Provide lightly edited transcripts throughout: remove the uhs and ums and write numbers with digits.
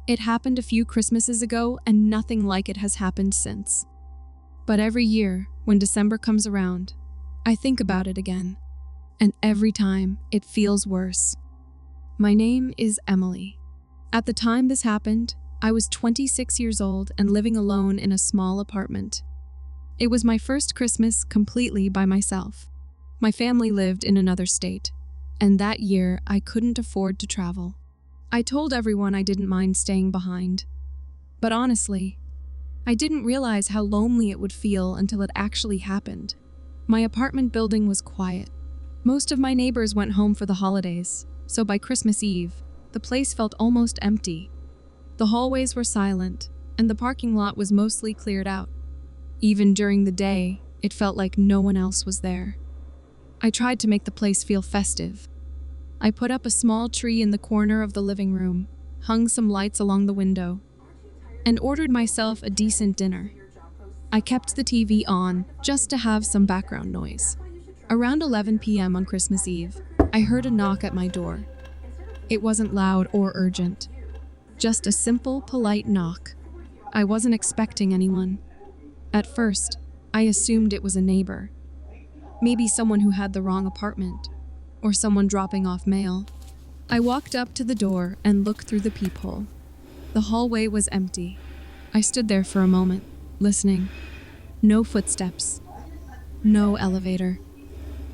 It happened a few Christmases ago, and nothing like it has happened since. But every year, when December comes around, I think about it again. And every time, it feels worse. My name is Emily. At the time this happened, I was 26 years old and living alone in a small apartment. It was my first Christmas completely by myself. My family lived in another state, and that year I couldn't afford to travel. I told everyone I didn't mind staying behind. But honestly, I didn't realize how lonely it would feel until it actually happened. My apartment building was quiet. Most of my neighbors went home for the holidays, so by Christmas Eve, the place felt almost empty. The hallways were silent, and the parking lot was mostly cleared out. Even during the day, it felt like no one else was there. I tried to make the place feel festive. I put up a small tree in the corner of the living room, hung some lights along the window, and ordered myself a decent dinner. I kept the TV on just to have some background noise. Around 11 p.m. on Christmas Eve, I heard a knock at my door. It wasn't loud or urgent, just a simple, polite knock. I wasn't expecting anyone. At first, I assumed it was a neighbor. Maybe someone who had the wrong apartment, or someone dropping off mail. I walked up to the door and looked through the peephole. The hallway was empty. I stood there for a moment, listening. No footsteps. No elevator.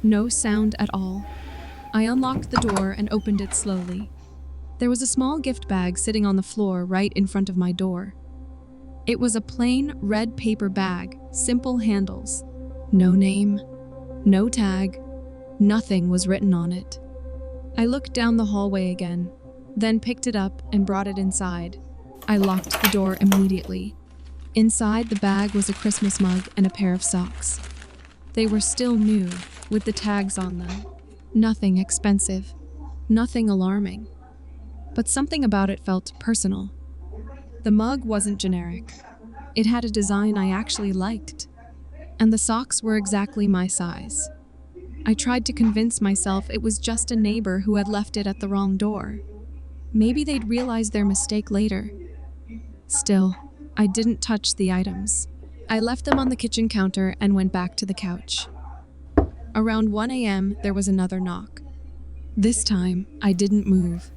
No sound at all. I unlocked the door and opened it slowly. There was a small gift bag sitting on the floor right in front of my door. It was a plain red paper bag, simple handles. No name, no tag, nothing was written on it. I looked down the hallway again, then picked it up and brought it inside. I locked the door immediately. Inside the bag was a Christmas mug and a pair of socks. They were still new, with the tags on them. Nothing expensive, nothing alarming. But something about it felt personal. The mug wasn't generic. It had a design I actually liked, and the socks were exactly my size. I tried to convince myself it was just a neighbor who had left it at the wrong door. Maybe they'd realize their mistake later. Still, I didn't touch the items. I left them on the kitchen counter and went back to the couch. Around 1 a.m., there was another knock. This time, I didn't move.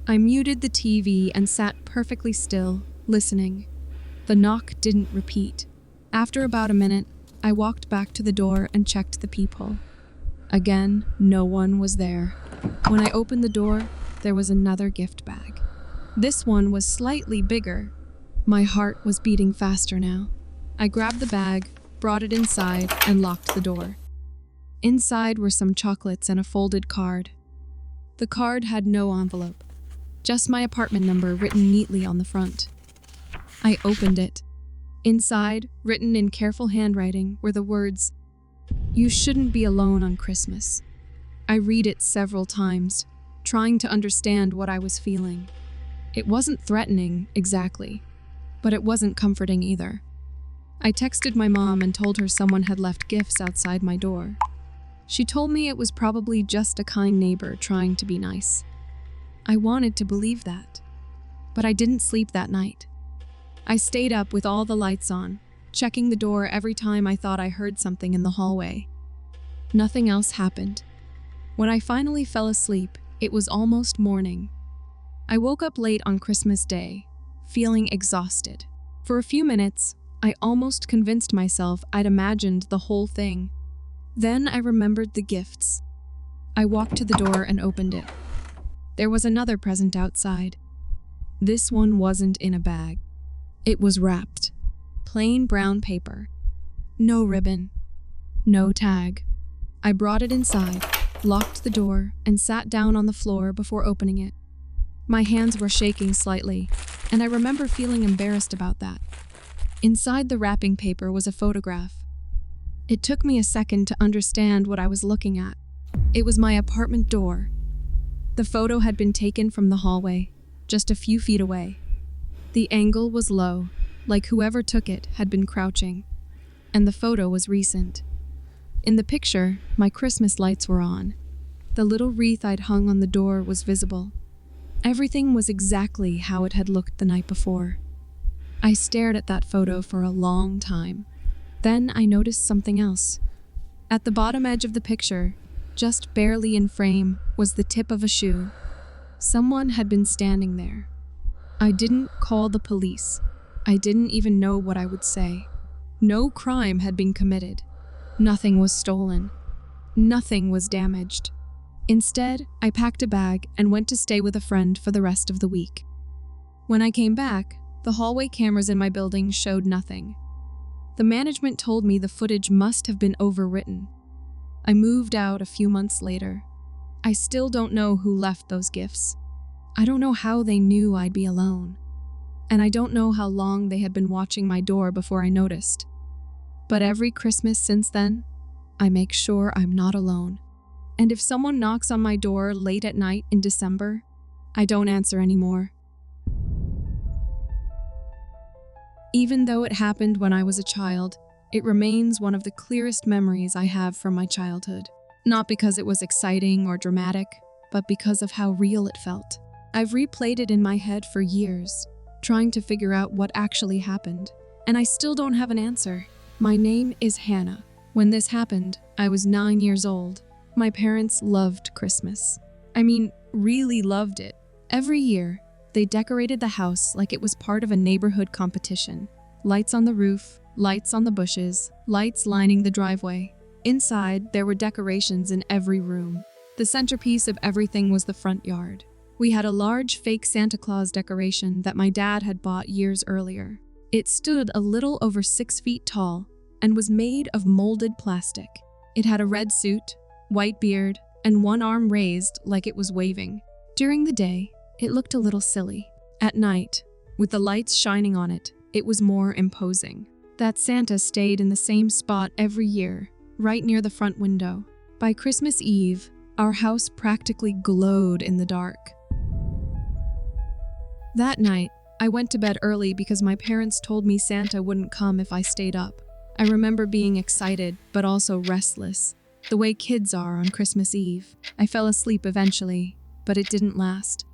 I muted the TV and sat perfectly still, listening. The knock didn't repeat. After about a minute, I walked back to the door and checked the peephole. Again, no one was there. When I opened the door, there was another gift bag. This one was slightly bigger. My heart was beating faster now. I grabbed the bag, brought it inside, and locked the door. Inside were some chocolates and a folded card. The card had no envelope, just my apartment number written neatly on the front. I opened it. Inside, written in careful handwriting, were the words, "You shouldn't be alone on Christmas." I read it several times, trying to understand what I was feeling. It wasn't threatening, exactly, but it wasn't comforting either. I texted my mom and told her someone had left gifts outside my door. She told me it was probably just a kind neighbor trying to be nice. I wanted to believe that, but I didn't sleep that night. I stayed up with all the lights on, checking the door every time I thought I heard something in the hallway. Nothing else happened. When I finally fell asleep, it was almost morning. I woke up late on Christmas Day, feeling exhausted. For a few minutes, I almost convinced myself I'd imagined the whole thing. Then I remembered the gifts. I walked to the door and opened it. There was another present outside. This one wasn't in a bag. It was wrapped. Plain brown paper. No ribbon. No tag. I brought it inside, locked the door, and sat down on the floor before opening it. My hands were shaking slightly, and I remember feeling embarrassed about that. Inside the wrapping paper was a photograph. It took me a second to understand what I was looking at. It was my apartment door. The photo had been taken from the hallway, just a few feet away. The angle was low, like whoever took it had been crouching, and the photo was recent. In the picture, my Christmas lights were on. The little wreath I'd hung on the door was visible. Everything was exactly how it had looked the night before. I stared at that photo for a long time. Then I noticed something else. At the bottom edge of the picture, just barely in frame, was the tip of a shoe. Someone had been standing there. I didn't call the police. I didn't even know what I would say. No crime had been committed. Nothing was stolen. Nothing was damaged. Instead, I packed a bag and went to stay with a friend for the rest of the week. When I came back, the hallway cameras in my building showed nothing. The management told me the footage must have been overwritten. I moved out a few months later. I still don't know who left those gifts. I don't know how they knew I'd be alone. And I don't know how long they had been watching my door before I noticed. But every Christmas since then, I make sure I'm not alone. And if someone knocks on my door late at night in December, I don't answer anymore. Even though it happened when I was a child, it remains one of the clearest memories I have from my childhood. Not because it was exciting or dramatic, but because of how real it felt. I've replayed it in my head for years, trying to figure out what actually happened, and I still don't have an answer. My name is Hannah. When this happened, I was 9 years old. My parents loved Christmas. I mean, really loved it. Every year, they decorated the house like it was part of a neighborhood competition. Lights on the roof, lights on the bushes, lights lining the driveway. Inside, there were decorations in every room. The centerpiece of everything was the front yard. We had a large fake Santa Claus decoration that my dad had bought years earlier. It stood a little over 6 feet tall and was made of molded plastic. It had a red suit, white beard, and one arm raised like it was waving. During the day, it looked a little silly. At night, with the lights shining on it, it was more imposing. That Santa stayed in the same spot every year, right near the front window. By Christmas Eve, our house practically glowed in the dark. That night, I went to bed early because my parents told me Santa wouldn't come if I stayed up. I remember being excited, but also restless, the way kids are on Christmas Eve. I fell asleep eventually, but it didn't last.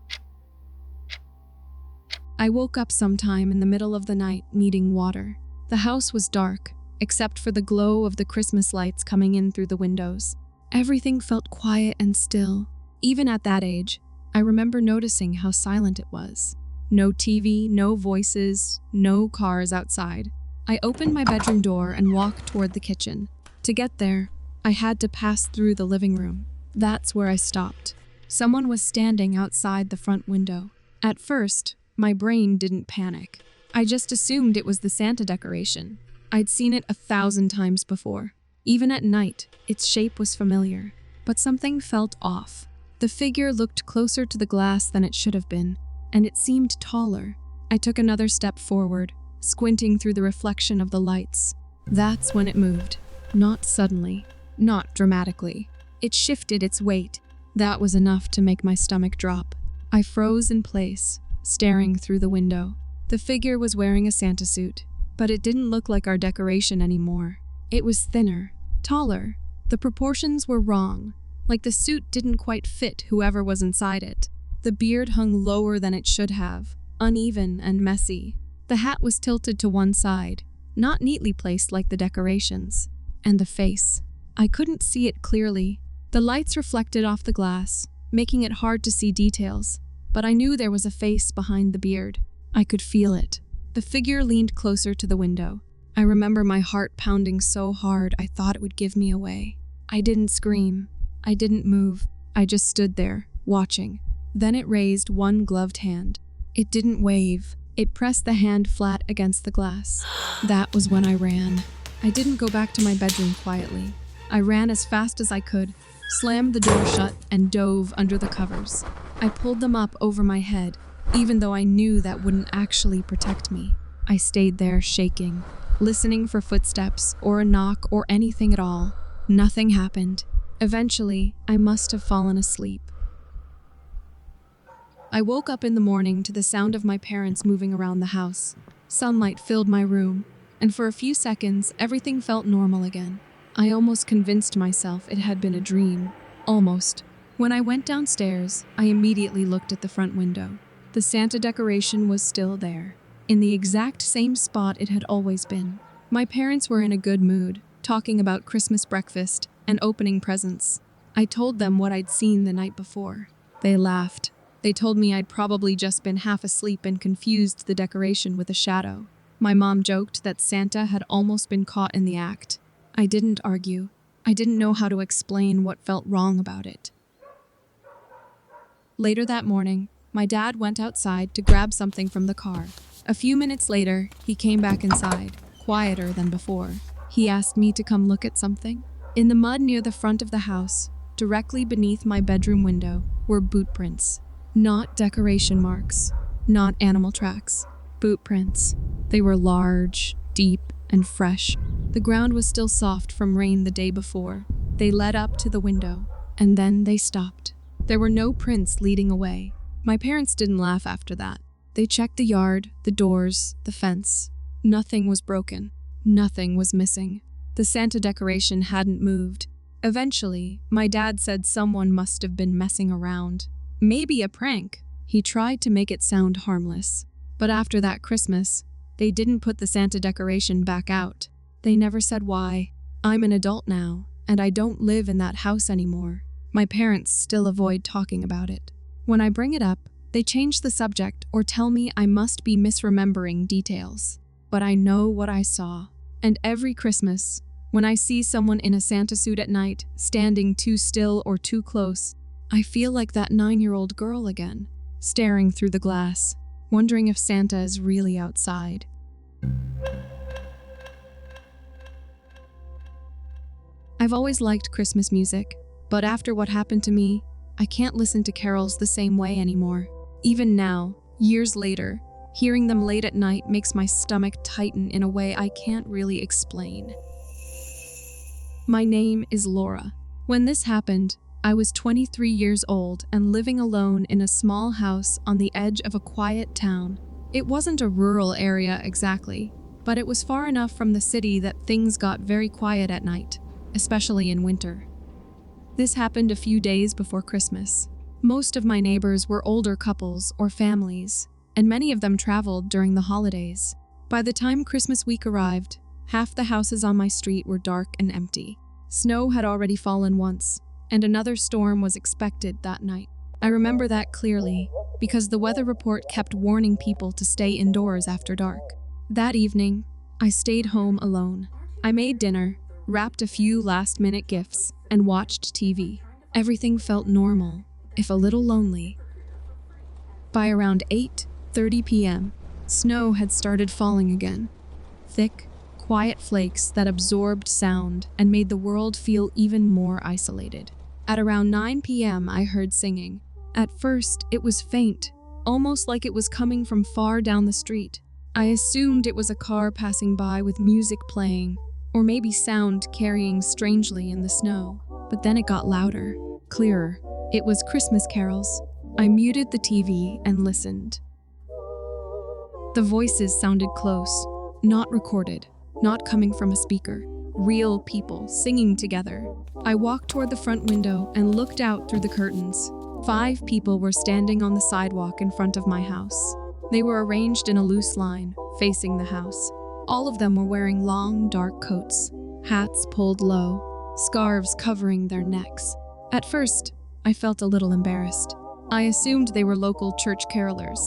I woke up sometime in the middle of the night needing water. The house was dark, except for the glow of the Christmas lights coming in through the windows. Everything felt quiet and still. Even at that age, I remember noticing how silent it was. No TV, no voices, no cars outside. I opened my bedroom door and walked toward the kitchen. To get there, I had to pass through the living room. That's where I stopped. Someone was standing outside the front window. At first, my brain didn't panic. I just assumed it was the Santa decoration. I'd seen it 1,000 times before. Even at night, its shape was familiar. But something felt off. The figure looked closer to the glass than it should have been, and it seemed taller. I took another step forward, squinting through the reflection of the lights. That's when it moved. Not suddenly, not dramatically. It shifted its weight. That was enough to make my stomach drop. I froze in place, staring through the window. The figure was wearing a Santa suit, but it didn't look like our decoration anymore. It was thinner, taller. The proportions were wrong, like the suit didn't quite fit whoever was inside it. The beard hung lower than it should have, uneven and messy. The hat was tilted to one side, not neatly placed like the decorations. And the face. I couldn't see it clearly. The lights reflected off the glass, making it hard to see details, but I knew there was a face behind the beard. I could feel it. The figure leaned closer to the window. I remember my heart pounding so hard I thought it would give me away. I didn't scream. I didn't move. I just stood there, watching. Then it raised one gloved hand. It didn't wave. It pressed the hand flat against the glass. That was when I ran. I didn't go back to my bedroom quietly. I ran as fast as I could, slammed the door shut, and dove under the covers. I pulled them up over my head, even though I knew that wouldn't actually protect me. I stayed there shaking, listening for footsteps or a knock or anything at all. Nothing happened. Eventually, I must have fallen asleep. I woke up in the morning to the sound of my parents moving around the house. Sunlight filled my room, and for a few seconds, everything felt normal again. I almost convinced myself it had been a dream. Almost. When I went downstairs, I immediately looked at the front window. The Santa decoration was still there, in the exact same spot it had always been. My parents were in a good mood, talking about Christmas breakfast and opening presents. I told them what I'd seen the night before. They laughed. They told me I'd probably just been half asleep and confused the decoration with a shadow. My mom joked that Santa had almost been caught in the act. I didn't argue. I didn't know how to explain what felt wrong about it. Later that morning, my dad went outside to grab something from the car. A few minutes later, he came back inside, quieter than before. He asked me to come look at something. In the mud near the front of the house, directly beneath my bedroom window, were boot prints. Not decoration marks, not animal tracks, boot prints. They were large, deep, and fresh. The ground was still soft from rain the day before. They led up to the window, and then they stopped. There were no prints leading away. My parents didn't laugh after that. They checked the yard, the doors, the fence. Nothing was broken. Nothing was missing. The Santa decoration hadn't moved. Eventually, my dad said someone must have been messing around. Maybe a prank. He tried to make it sound harmless. But after that Christmas, they didn't put the Santa decoration back out. They never said why. I'm an adult now, and I don't live in that house anymore. My parents still avoid talking about it. When I bring it up, they change the subject or tell me I must be misremembering details. But I know what I saw. And every Christmas, when I see someone in a Santa suit at night, standing too still or too close, I feel like that 9-year-old girl again, staring through the glass, wondering if Santa is really outside. I've always liked Christmas music, but after what happened to me, I can't listen to carols the same way anymore. Even now, years later, hearing them late at night makes my stomach tighten in a way I can't really explain. My name is Laura. When this happened, I was 23 years old and living alone in a small house on the edge of a quiet town. It wasn't a rural area exactly, but it was far enough from the city that things got very quiet at night, especially in winter. This happened a few days before Christmas. Most of my neighbors were older couples or families, and many of them traveled during the holidays. By the time Christmas week arrived, half the houses on my street were dark and empty. Snow had already fallen once, and another storm was expected that night. I remember that clearly, because the weather report kept warning people to stay indoors after dark. That evening, I stayed home alone. I made dinner, wrapped a few last-minute gifts, and watched TV. Everything felt normal, if a little lonely. By around 8:30 p.m., snow had started falling again. Thick, quiet flakes that absorbed sound and made the world feel even more isolated. At around 9 p.m., I heard singing. At first, it was faint, almost like it was coming from far down the street. I assumed it was a car passing by with music playing, or maybe sound carrying strangely in the snow. But then it got louder, clearer. It was Christmas carols. I muted the TV and listened. The voices sounded close, not recorded, not coming from a speaker. Real people singing together. I walked toward the front window and looked out through the curtains. 5 people were standing on the sidewalk in front of my house. They were arranged in a loose line, facing the house. All of them were wearing long, dark coats, hats pulled low, scarves covering their necks. At first, I felt a little embarrassed. I assumed they were local church carolers.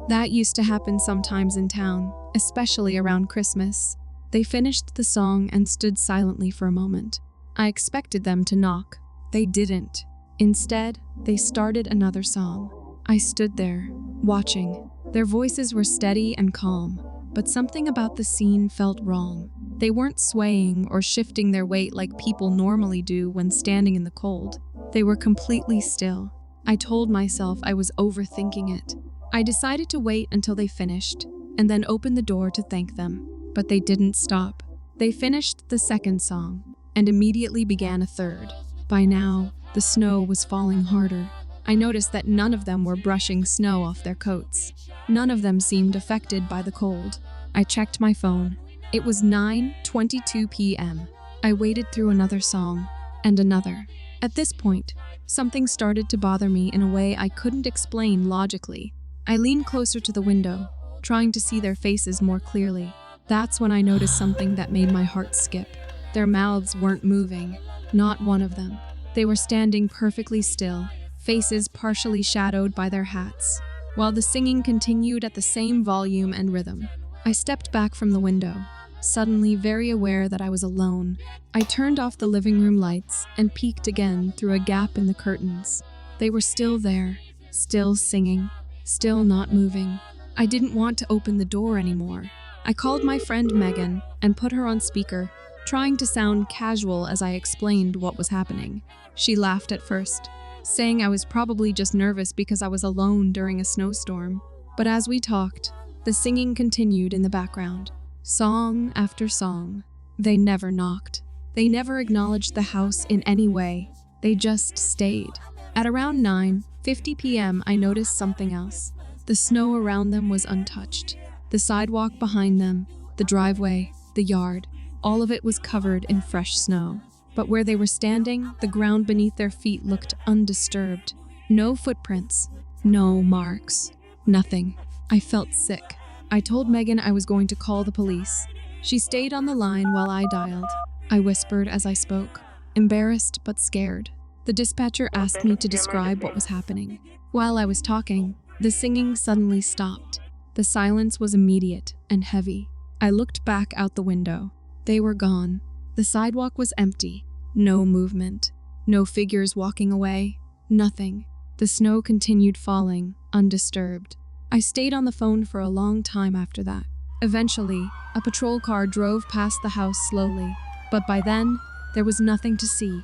That used to happen sometimes in town, especially around Christmas. They finished the song and stood silently for a moment. I expected them to knock. They didn't. Instead, they started another song. I stood there, watching. Their voices were steady and calm, but something about the scene felt wrong. They weren't swaying or shifting their weight like people normally do when standing in the cold. They were completely still. I told myself I was overthinking it. I decided to wait until they finished, and then open the door to thank them. But they didn't stop. They finished the second song, and immediately began a third. By now, the snow was falling harder. I noticed that none of them were brushing snow off their coats. None of them seemed affected by the cold. I checked my phone. It was 9:22 p.m. I waited through another song, and another. At this point, something started to bother me in a way I couldn't explain logically. I leaned closer to the window, trying to see their faces more clearly. That's when I noticed something that made my heart skip. Their mouths weren't moving, not one of them. They were standing perfectly still, faces partially shadowed by their hats, while the singing continued at the same volume and rhythm. I stepped back from the window, suddenly very aware that I was alone. I turned off the living room lights and peeked again through a gap in the curtains. They were still there, still singing, still not moving. I didn't want to open the door anymore. I called my friend Megan and put her on speaker, trying to sound casual as I explained what was happening. She laughed at first, saying I was probably just nervous because I was alone during a snowstorm. But as we talked, the singing continued in the background, song after song. They never knocked. They never acknowledged the house in any way. They just stayed. At around 9:50 p.m., I noticed something else. The snow around them was untouched. The sidewalk behind them, the driveway, the yard, all of it was covered in fresh snow. But where they were standing, the ground beneath their feet looked undisturbed. No footprints, no marks, nothing. I felt sick. I told Megan I was going to call the police. She stayed on the line while I dialed. I whispered as I spoke, embarrassed but scared. The dispatcher asked me to describe what was happening. While I was talking, the singing suddenly stopped. The silence was immediate and heavy. I looked back out the window. They were gone. The sidewalk was empty. No movement. No figures walking away. Nothing. The snow continued falling, undisturbed. I stayed on the phone for a long time after that. Eventually, a patrol car drove past the house slowly, but by then, there was nothing to see.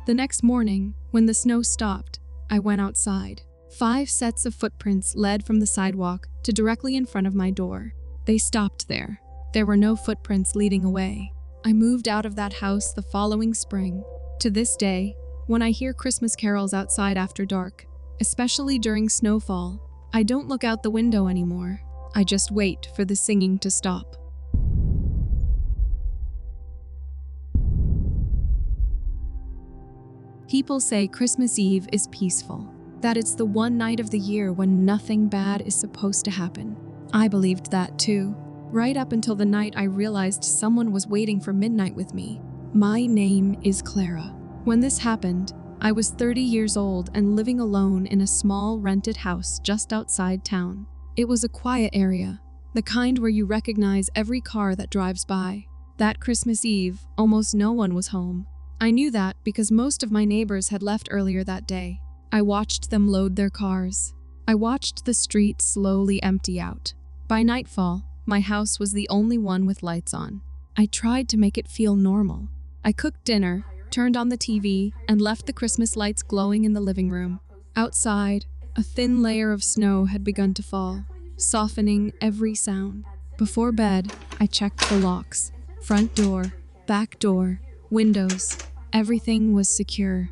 The next morning, when the snow stopped, I went outside. 5 sets of footprints led from the sidewalk to directly in front of my door. They stopped there. There were no footprints leading away. I moved out of that house the following spring. To this day, when I hear Christmas carols outside after dark, especially during snowfall, I don't look out the window anymore. I just wait for the singing to stop. People say Christmas Eve is peaceful, that it's the one night of the year when nothing bad is supposed to happen. I believed that too, right up until the night I realized someone was waiting for midnight with me. My name is Clara. When this happened, I was 30 years old and living alone in a small rented house just outside town. It was a quiet area, the kind where you recognize every car that drives by. That Christmas Eve, almost no one was home. I knew that because most of my neighbors had left earlier that day. I watched them load their cars. I watched the street slowly empty out. By nightfall, my house was the only one with lights on. I tried to make it feel normal. I cooked dinner, turned on the TV, and left the Christmas lights glowing in the living room. Outside, a thin layer of snow had begun to fall, softening every sound. Before bed, I checked the locks. Front door, back door, windows. Everything was secure.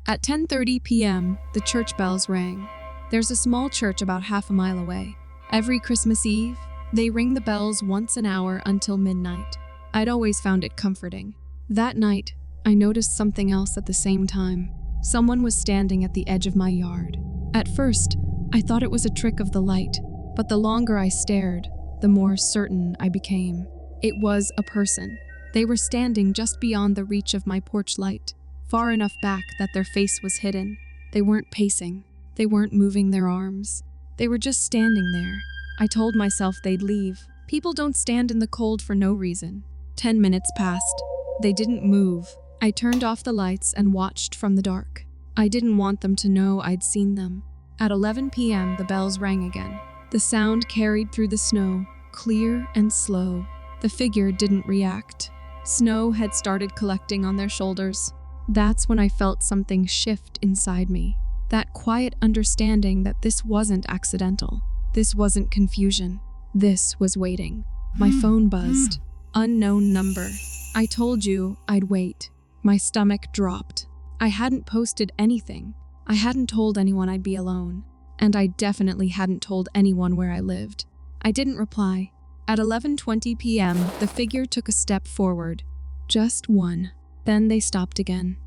At 10:30 p.m., the church bells rang. There's a small church about half a mile away. Every Christmas Eve, they ring the bells once an hour until midnight. I'd always found it comforting. That night, I noticed something else at the same time. Someone was standing at the edge of my yard. At first, I thought it was a trick of the light, but the longer I stared, the more certain I became. It was a person. They were standing just beyond the reach of my porch light, far enough back that their face was hidden. They weren't pacing. They weren't moving their arms. They were just standing there. I told myself they'd leave. People don't stand in the cold for no reason. 10 minutes passed. They didn't move. I turned off the lights and watched from the dark. I didn't want them to know I'd seen them. At 11 p.m., the bells rang again. The sound carried through the snow, clear and slow. The figure didn't react. Snow had started collecting on their shoulders. That's when I felt something shift inside me. That quiet understanding that this wasn't accidental. This wasn't confusion. This was waiting. My phone buzzed. Unknown number. I told you I'd wait. My stomach dropped. I hadn't posted anything. I hadn't told anyone I'd be alone. And I definitely hadn't told anyone where I lived. I didn't reply. At 11:20 p.m., the figure took a step forward. Just one. Then they stopped again.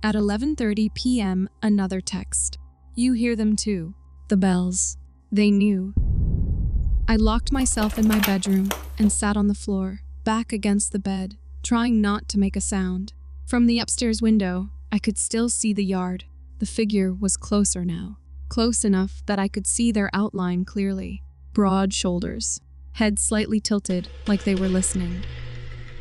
At 11:30 p.m., another text. You hear them too. The bells. They knew. I locked myself in my bedroom and sat on the floor, back against the bed, trying not to make a sound. From the upstairs window, I could still see the yard. The figure was closer now. Close enough that I could see their outline clearly. Broad shoulders. Head slightly tilted, like they were listening.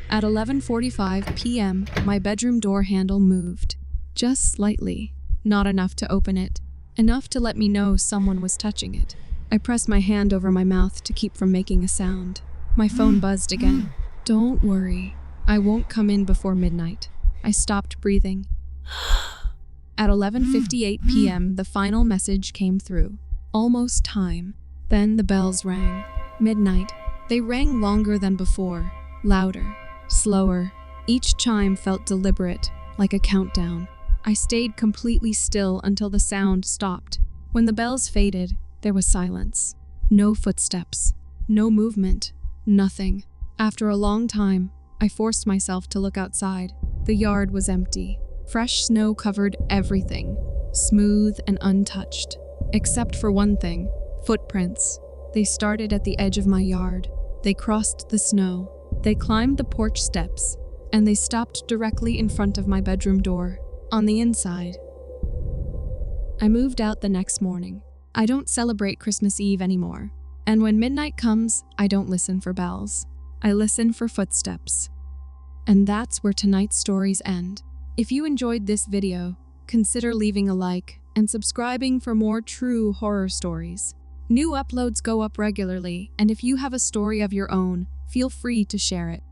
At 11:45 p.m., my bedroom door handle moved. Just slightly. Not enough to open it. Enough to let me know someone was touching it. I pressed my hand over my mouth to keep from making a sound. My phone buzzed again. Don't worry. I won't come in before midnight. I stopped breathing. At 11:58 p.m., the final message came through. Almost time. Then the bells rang. Midnight. They rang longer than before. Louder. Slower. Each chime felt deliberate, like a countdown. I stayed completely still until the sound stopped. When the bells faded, there was silence. No footsteps. No movement. Nothing. After a long time, I forced myself to look outside. The yard was empty. Fresh snow covered everything, smooth and untouched. Except for one thing, footprints. They started at the edge of my yard. They crossed the snow. They climbed the porch steps, and they stopped directly in front of my bedroom door, on the inside. I moved out the next morning. I don't celebrate Christmas Eve anymore. And when midnight comes, I don't listen for bells. I listen for footsteps. And that's where tonight's stories end. If you enjoyed this video, consider leaving a like and subscribing for more true horror stories. New uploads go up regularly, and if you have a story of your own, feel free to share it.